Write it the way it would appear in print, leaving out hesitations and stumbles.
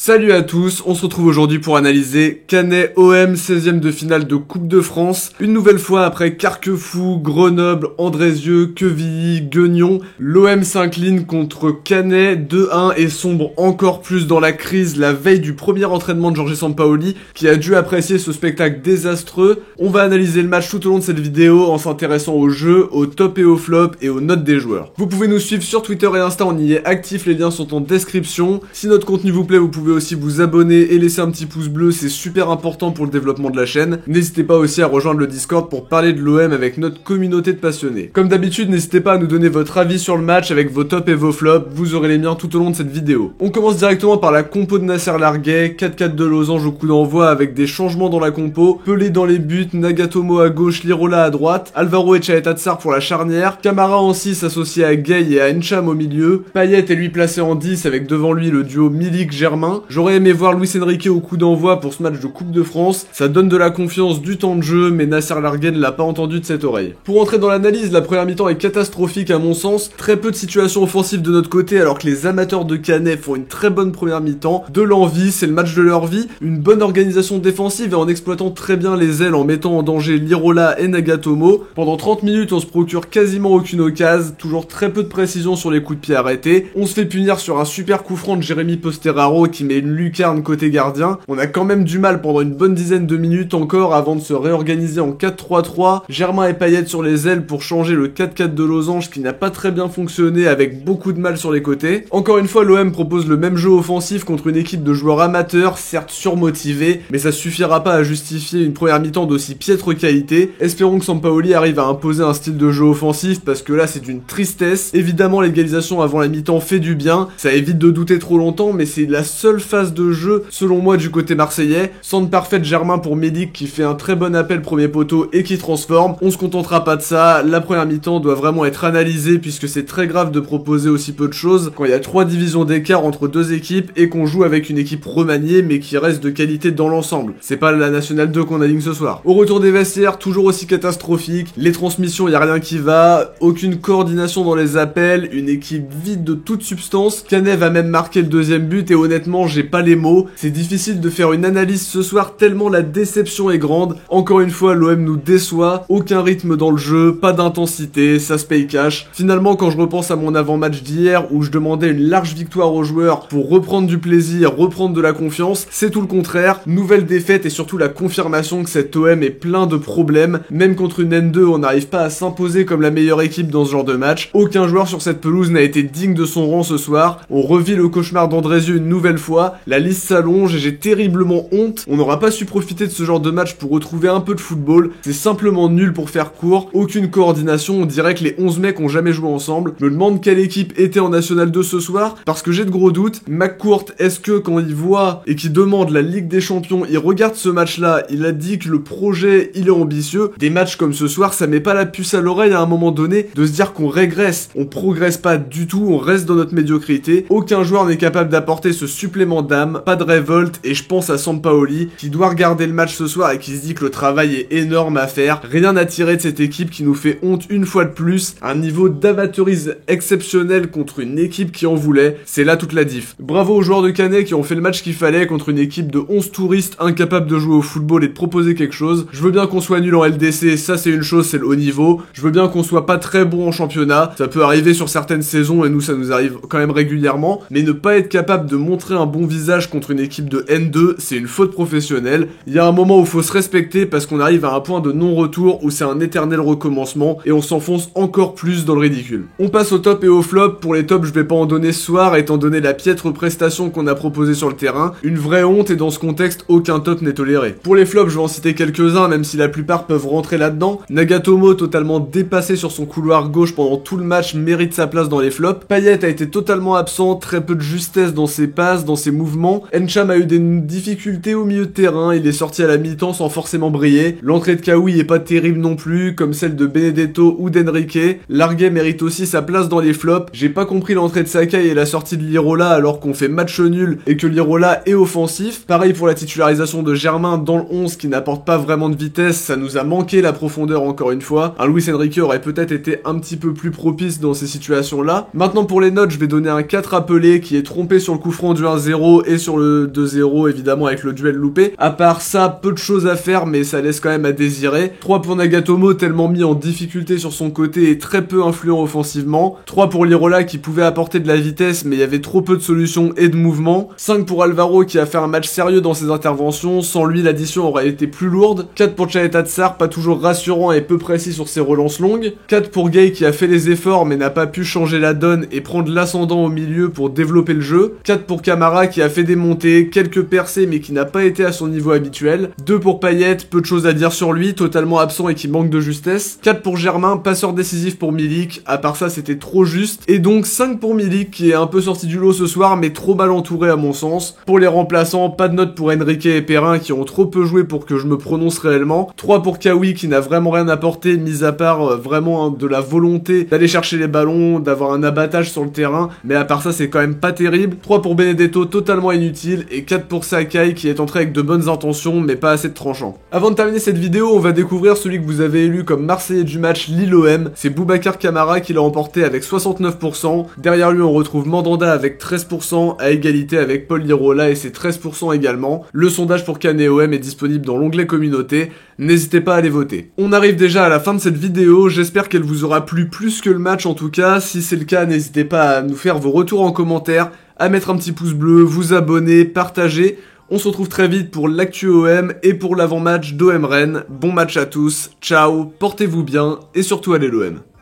Salut à tous, on se retrouve aujourd'hui pour analyser Canet OM 16e de finale de Coupe de France. Une nouvelle fois après Carquefou, Grenoble, Andrézieux, Quevilly, Gueugnon, l'OM s'incline contre Canet 2-1 et sombre encore plus dans la crise la veille du premier entraînement de Jorge Sampaoli qui a dû apprécier ce spectacle désastreux. On va analyser le match tout au long de cette vidéo en s'intéressant au jeu, au top et au flop et aux notes des joueurs. Vous pouvez nous suivre sur Twitter et Insta, on y est actif, les liens sont en description. Si notre contenu vous plaît, vous pouvez aussi vous abonner et laisser un petit pouce bleu, c'est super important pour le développement de la chaîne. N'hésitez pas aussi à rejoindre le Discord pour parler de l'OM avec notre communauté de passionnés. Comme d'habitude, n'hésitez pas à nous donner votre avis sur le match avec vos tops et vos flops, vous aurez les miens tout au long de cette vidéo. On commence directement par la compo de Nasser Larguet, 4-4 de losange au coup d'envoi avec des changements dans la compo, Pelé dans les buts, Nagatomo à gauche, Lirola à droite, Alvaro Etxaeta Tsar pour la charnière, Camara en 6 associé à Gay et à Encham au milieu, Payet est lui placé en 10 avec devant lui le duo Milik-Germain. J'aurais aimé voir Luis Enrique au coup d'envoi pour ce match de Coupe de France, ça donne de la confiance, du temps de jeu, mais Nasser Larguet ne l'a pas entendu de cette oreille. Pour entrer dans l'analyse, la première mi-temps est catastrophique à mon sens, très peu de situations offensives de notre côté alors que les amateurs de Canet font une très bonne première mi-temps, de l'envie, c'est le match de leur vie, une bonne organisation défensive et en exploitant très bien les ailes en mettant en danger Lirola et Nagatomo. Pendant 30 minutes on se procure quasiment aucune occasion, toujours très peu de précision sur les coups de pied arrêtés, on se fait punir sur un super coup franc de Jérémy Posteraro qui met une lucarne côté gardien. On a quand même du mal pendant une bonne dizaine de minutes encore avant de se réorganiser en 4-3-3, Germain et Payet sur les ailes pour changer le 4-4 de losange qui n'a pas très bien fonctionné avec beaucoup de mal sur les côtés. Encore une fois, l'OM propose le même jeu offensif contre une équipe de joueurs amateurs, certes surmotivés, mais ça suffira pas à justifier une première mi-temps d'aussi piètre qualité. Espérons que Sampaoli arrive à imposer un style de jeu offensif parce que là c'est d'une tristesse. Évidemment l'égalisation avant la mi-temps fait du bien, ça évite de douter trop longtemps, mais c'est la seule phase de jeu selon moi du côté marseillais. Centre parfait de Germain pour Milik qui fait un très bon appel premier poteau et qui transforme. On se contentera pas de ça, la première mi-temps doit vraiment être analysée puisque c'est très grave de proposer aussi peu de choses quand il y a 3 divisions d'écart entre deux équipes et qu'on joue avec une équipe remaniée mais qui reste de qualité dans l'ensemble. C'est pas la Nationale 2 qu'on aligne ce soir. Au retour des vestiaires, toujours aussi catastrophique, les transmissions y a rien qui va, aucune coordination dans les appels, une équipe vide de toute substance. Canet va même marquer le deuxième but et honnêtement j'ai pas les mots, c'est difficile de faire une analyse ce soir tellement la déception est grande. Encore une fois l'OM nous déçoit, aucun rythme dans le jeu, pas d'intensité, ça se paye cash. Finalement quand je repense à mon avant-match d'hier où je demandais une large victoire aux joueurs pour reprendre du plaisir, reprendre de la confiance, c'est tout le contraire, nouvelle défaite et surtout la confirmation que cet OM est plein de problèmes, même contre une N2 on n'arrive pas à s'imposer comme la meilleure équipe dans ce genre de match, aucun joueur sur cette pelouse n'a été digne de son rang ce soir, on revit le cauchemar d'Andrézieux une nouvelle fois, la liste s'allonge et j'ai terriblement honte, on n'aura pas su profiter de ce genre de match pour retrouver un peu de football, c'est simplement nul pour faire court, aucune coordination, on dirait que les 11 mecs ont jamais joué ensemble, je me demande quelle équipe était en National 2 ce soir, parce que j'ai de gros doutes, McCourt, est-ce que quand il voit et qu'il demande la Ligue des Champions, il regarde ce match-là, il a dit que le projet, il est ambitieux, des matchs comme ce soir, ça met pas la puce à l'oreille à un moment donné de se dire qu'on régresse, on progresse pas du tout, on reste dans notre médiocrité, aucun joueur n'est capable d'apporter ce supplément d'âme, pas de révolte, et je pense à Sampaoli, qui doit regarder le match ce soir et qui se dit que le travail est énorme à faire, rien à tirer de cette équipe qui nous fait honte une fois de plus, un niveau d'amateurisme exceptionnel contre une équipe qui en voulait, c'est là toute la diff. Bravo aux joueurs de Canet qui ont fait le match qu'il fallait contre une équipe de 11 touristes incapables de jouer au football et de proposer quelque chose. Je veux bien qu'on soit nul en LDC, ça c'est une chose, c'est le haut niveau. Je veux bien qu'on soit pas très bon en championnat, ça peut arriver sur certaines saisons et nous ça nous arrive quand même régulièrement, mais ne pas être capable de montrer un bon visage contre une équipe de N2, c'est une faute professionnelle. Il y a un moment où faut se respecter parce qu'on arrive à un point de non-retour où c'est un éternel recommencement et on s'enfonce encore plus dans le ridicule. On passe au top et au flop. Pour les tops je vais pas en donner ce soir étant donné la piètre prestation qu'on a proposée sur le terrain, une vraie honte et dans ce contexte aucun top n'est toléré. Pour les flops je vais en citer quelques-uns même si la plupart peuvent rentrer là-dedans. Nagatomo totalement dépassé sur son couloir gauche pendant tout le match mérite sa place dans les flops. Payet a été totalement absent, très peu de justesse dans ses passes, dans ses mouvements. Encham a eu des difficultés au milieu de terrain, il est sorti à la mi-temps sans forcément briller. L'entrée de Kaoui est pas terrible non plus, comme celle de Benedetto ou d'Enrique. Larguet mérite aussi sa place dans les flops. J'ai pas compris l'entrée de Sakai et la sortie de Lirola alors qu'on fait match nul et que Lirola est offensif. Pareil pour la titularisation de Germain dans le 11 qui n'apporte pas vraiment de vitesse, ça nous a manqué la profondeur encore une fois. Un Luis Enrique aurait peut-être été un petit peu plus propice dans ces situations-là. Maintenant pour les notes, je vais donner un 4 appelé qui est trompé sur le coup franc du 1-0 1-0 et sur le 2-0 évidemment avec le duel loupé. À part ça, peu de choses à faire mais ça laisse quand même à désirer. 3 pour Nagatomo, tellement mis en difficulté sur son côté et très peu influent offensivement. 3 pour Lirola qui pouvait apporter de la vitesse mais il y avait trop peu de solutions et de mouvements. 5 pour Alvaro qui a fait un match sérieux dans ses interventions, sans lui l'addition aurait été plus lourde. 4 pour Chaeta Tsar, pas toujours rassurant et peu précis sur ses relances longues. 4 pour Gay qui a fait les efforts mais n'a pas pu changer la donne et prendre l'ascendant au milieu pour développer le jeu. 4 pour Camara qui a fait des montées, quelques percées mais qui n'a pas été à son niveau habituel. 2 pour Payet, peu de choses à dire sur lui, totalement absent et qui manque de justesse. 4 pour Germain, passeur décisif pour Milik, à part ça c'était trop juste. Et donc 5 pour Milik qui est un peu sorti du lot ce soir mais trop mal entouré à mon sens. Pour les remplaçants, pas de note pour Enrique et Perrin qui ont trop peu joué pour que je me prononce réellement. 3 pour Kawi qui n'a vraiment rien apporté, mis à part vraiment de la volonté d'aller chercher les ballons, d'avoir un abattage sur le terrain, mais à part ça c'est quand même pas terrible. 3 pour Benedetto, totalement inutile, et 4 pour Sakai qui est entré avec de bonnes intentions mais pas assez de tranchant. Avant de terminer cette vidéo, on va découvrir celui que vous avez élu comme Marseillais du match Lille-OM, c'est Boubacar Kamara qui l'a emporté avec 69%. Derrière lui on retrouve Mandanda avec 13%, à égalité avec Paul Lirola et ses 13% également. Le sondage pour CANEOM est disponible dans l'onglet communauté, n'hésitez pas à aller voter. On arrive déjà à la fin de cette vidéo, j'espère qu'elle vous aura plu plus que le match en tout cas. Si c'est le cas, n'hésitez pas à nous faire vos retours en commentaire, à mettre un petit pouce bleu, vous abonner, partager. On se retrouve très vite pour l'actu OM et pour l'avant-match d'OM Rennes. Bon match à tous, ciao, portez-vous bien et surtout allez l'OM.